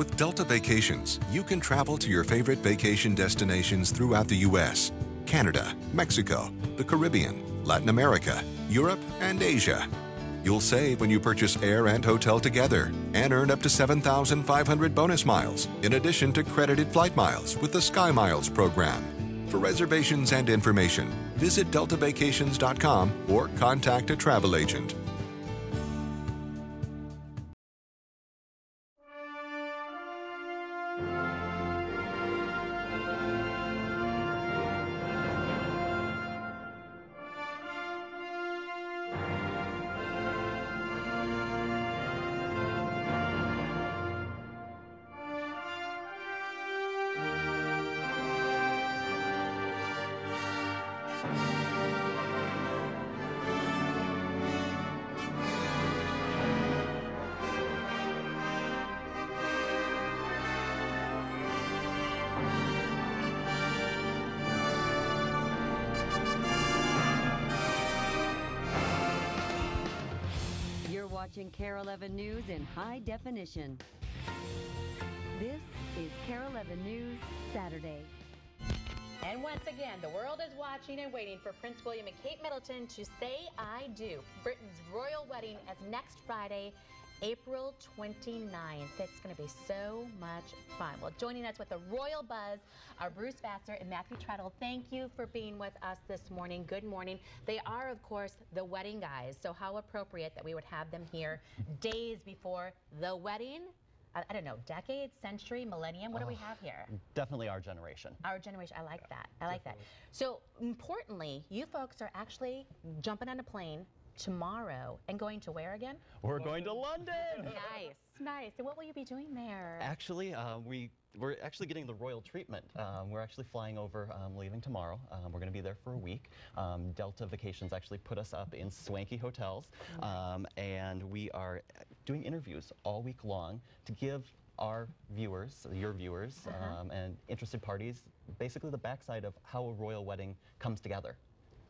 With Delta Vacations, you can travel to your favorite vacation destinations throughout the U.S., Canada, Mexico, the Caribbean, Latin America, Europe, and Asia. You'll save when you purchase air and hotel together and earn up to 7,500 bonus miles, in addition to credited flight miles with the Sky Miles program. For reservations and information, visit deltavacations.com or contact a travel agent. Watching Kare 11 News in high definition. This is Kare 11 News Saturday. And once again, the world is watching and waiting for Prince William and Kate Middleton to say I do. Britain's royal wedding is next Friday, April 29th. It's going to be so much fun. Well, joining us with the royal buzz are Bruce Vassar and Matthew Treadle. Thank you for being with us this morning. Good morning. They are, of course, the wedding guys, so how appropriate that we would have them here days before the wedding. I don't know, decade, century, millennium. What do we have here? Definitely our generation. Our generation. I like that. I like that. So importantly, you folks are actually jumping on a plane tomorrow and going to where again? We're going to London. Nice, nice. And what will you be doing there? Actually, we're actually getting the royal treatment. We're actually flying over, leaving tomorrow. We're going to be there for a week. Delta Vacations actually put us up in swanky hotels, and we are doing interviews all week long to give our viewers, your viewers, and interested parties, basically the backside of how a royal wedding comes together.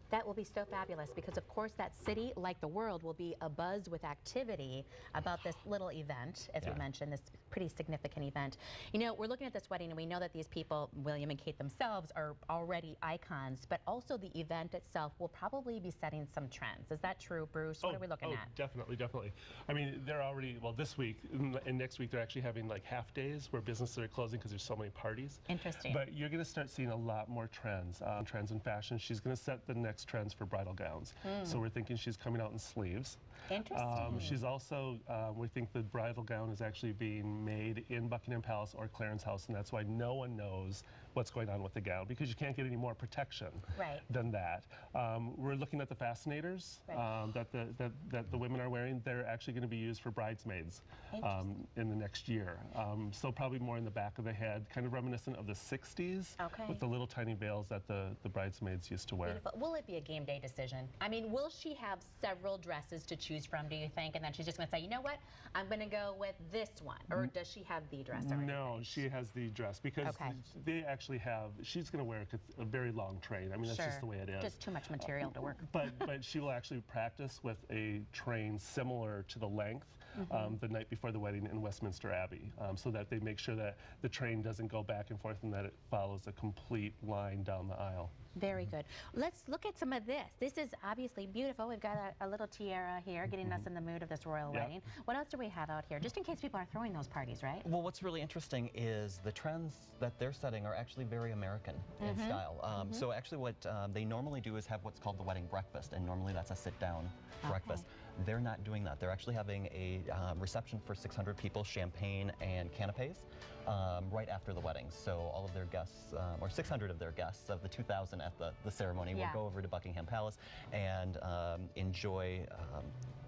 That will be so fabulous because, of course, that city, like the world, will be abuzz with activity about this little event, as we mentioned, this pretty significant event. You know, we're looking at this wedding, and we know that these people, William and Kate themselves, are already icons, but also the event itself will probably be setting some trends. Is that true, Bruce? What are we looking at? Definitely, definitely. I mean, they're already, well, this week and next week, they're actually having like half days where businesses are closing because there's so many parties. Interesting. But you're going to start seeing a lot more trends, trends in fashion. She's going to set the next trends for bridal gowns. So we're thinking she's coming out in sleeves. Interesting. She's also, we think the bridal gown is actually being made in Buckingham Palace or Clarence House, and that's why no one knows what's going on with the gown, because you can't get any more protection than that. We're looking at the fascinators that the women are wearing. They're actually going to be used for bridesmaids in the next year. So probably more in the back of the head, kind of reminiscent of the 60s with the little tiny veils that the bridesmaids used to wear. Beautiful. Will it be a game day decision? I mean, will she have several dresses to choose from, do you think? And then she's just going to say, you know what, I'm going to go with this one. Or does she have the dress already? No, she has the dress because they actually have, she's going to wear a very long train. I mean, that's just the way it is. Just too much material to work. But she will actually practice with a train similar to the length the night before the wedding in Westminster Abbey, so that they make sure that the train doesn't go back and forth and that it follows a complete line down the aisle. Very good. Let's look at some of this. This is obviously beautiful. We've got a little tiara here getting us in the mood of this royal wedding. What else do we have out here? Just in case people are throwing those parties, right? Well, what's really interesting is the trends that they're setting are actually very American in style. So actually what they normally do is have what's called the wedding breakfast, and normally that's a sit-down breakfast. They're not doing that. They're actually having a reception for 600 people, champagne and canapes, right after the wedding. So all of their guests, or 600 of their guests of the 2,000 at the ceremony will go over to Buckingham Palace and enjoy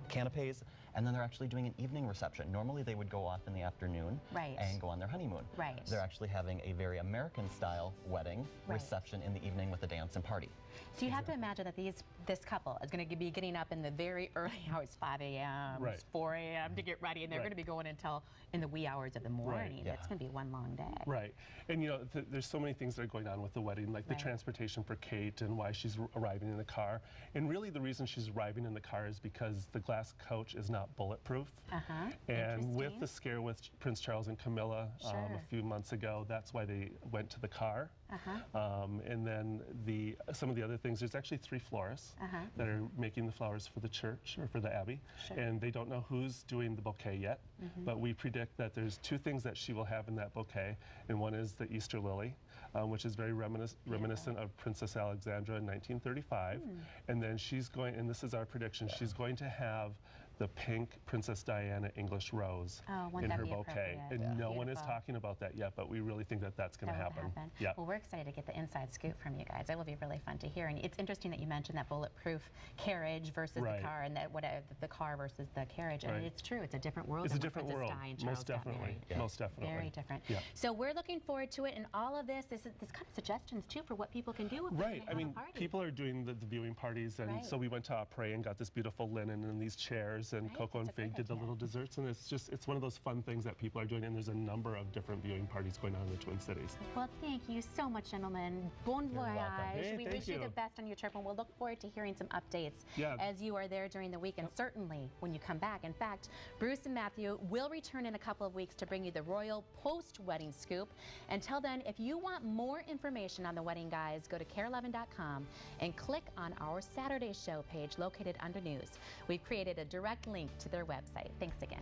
canapes, and then they're actually doing an evening reception. Normally they would go off in the afternoon and go on their honeymoon. They're actually having a very American-style wedding reception in the evening with a dance and party. So you have to imagine that this couple is going to be getting up in the very early hours, 5 a.m., 4 a.m. to get ready, and they're going to be going until in the wee hours of the morning. It's going to be one long day. Right. And you know, there's so many things that are going on with the wedding, like the transportation for Kate and why she's arriving in the car. And really the reason she's arriving in the car is because the glass coach is now not bulletproof. And with the scare with Prince Charles and Camilla a few months ago, that's why they went to the Kare. And then some of the other things, there's actually 3 florists that are making the flowers for the church or for the Abbey. And they don't know who's doing the bouquet yet, but we predict that there's 2 things that she will have in that bouquet, and one is the Easter lily, which is very reminiscent of Princess Alexandra in 1935. And then she's going, and this is our prediction, she's going to have the pink Princess Diana English rose in her bouquet. And no one is talking about that yet, but we really think that that's going to happen. Well, we're excited to get the inside scoop from you guys. It will be really fun to hear. And it's interesting that you mentioned that bulletproof carriage versus the car, and that the car versus the carriage. And it's true, it's a different world. It's a different world, most definitely. Most definitely. Very different. So we're looking forward to it, and all of this kind of suggestions too for what people can do. I mean, people are doing the viewing parties, and so we went to Apres and got this beautiful linen and these chairs, and Coco and Fig did the little desserts, and it's one of those fun things that people are doing, and there's a number of different viewing parties going on in the Twin Cities. Well, thank you so much, gentlemen. Bon voyage. We wish you the best on your trip, and we'll look forward to hearing some updates as you are there during the week, and certainly when you come back. In fact, Bruce and Matthew will return in a couple of weeks to bring you the royal post-wedding scoop. Until then, if you want more information on the wedding guys, go to kare11.com and click on our Saturday show page located under news. We've created a direct link to their website. Thanks again.